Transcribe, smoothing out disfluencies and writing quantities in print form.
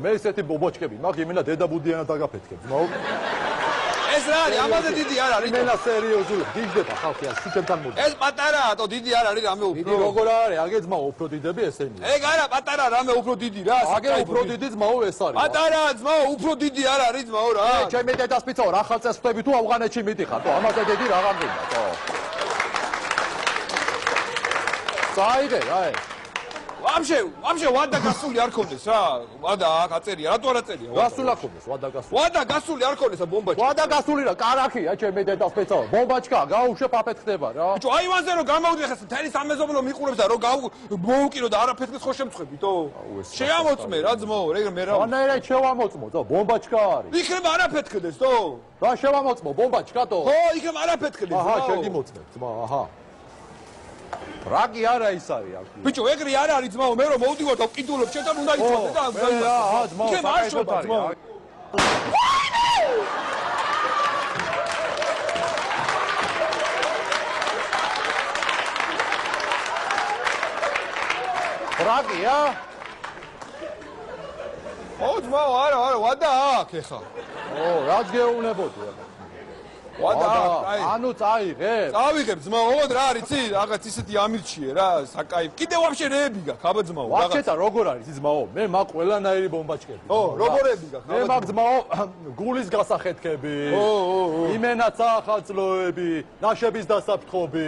მე ესეთი ბობოჩკები მაქვს, იმენა დედაბუდიანად დაგაფეთქებ, ძმაო. ეს რა არის? ამაზე დიდი არ არის. იმენა სერიოზული, გიждდება ხალხი ამ სუჩებთან მოდი. ეს პატარაა, თო დიდი არ არის რამე უფრო. დიდი როგორ არის? აგე ძმაო, უფრო დიდები ესენია. ეგ არა, პატარა რამე უფრო დიდი რა. აგე უფრო დიდი ძმაო ეს არის. პატარა ძმაო, უფრო დიდი არ არის ძმაო რა. ჩემი დედასპიცაო, რა ხალწეს ხვდები თუ ავღანეთში მიდიხარ, თო ამაზე დიდი რაღა მგონდა, თო. წაიღე რა ეს. ვამშე ვადა გასული არ ქონდეს რა. ვადა აქ აწერია, რატო არ აწერია? გასულა ხომეს, ვადა გასული. ვადა გასული არ ქონდეს ბომბაჩი. ვადა გასული რა, კარაქია ჩემი დედასპიცაო. ბომბაჩკა, გაუშვებ აფეთქდება რა. ბიჭო, აივანზე რომ გამოვიდე ხეს მთელი სამეზობლო მიყურებს და რომ მოუკირო და არაფეთქეს ხო შემწხვები, თო? შეამოწმე რა ძმაო, მე რა. ანაირად შევამოწმო, თო, ბომბაჩკა არის. იქნებ არაფეთქდეს, თო? რა შევამოწმო, ბომბაჩკა თო? ხო, იქნებ არაფეთქდეს, აჰა, ძმაო. შეგიმოწმე, ძმა, აჰა. რაგი არა ის არის აქ. ბიჭო, ეგრე არ არის ძმაო, მე რომ მოვდივარ და ვკიდულობ, შეთან უნდა იცოდე და აჰა, ძმაო, იქნებ არ შობა, ძმაო. რაგია? ო ძმაო, არა, ვადა აქ ეხა. ო, რაც გეუბნებოდი აბა. ვადა აქ, აი. ანუ წაიღე? წავიღებ ძმაო, ოღონდ რა არის იცი? რაღაც ისეთი ამირჩიე რა, საკაიფ. კიდე ვაფშე რეები გაქვს, აბა ძმაო, რაღაც. ვაჩეთა როგორ არის ძმაო? მე მაქვს ყველანაირი ბომბაჩკები. ო, როგორები გაქვს? მე მაქვს ძმაო გულის გასახეთქები. ო. იმენა სახალწლოები, ნაშების დასაფრთხობი.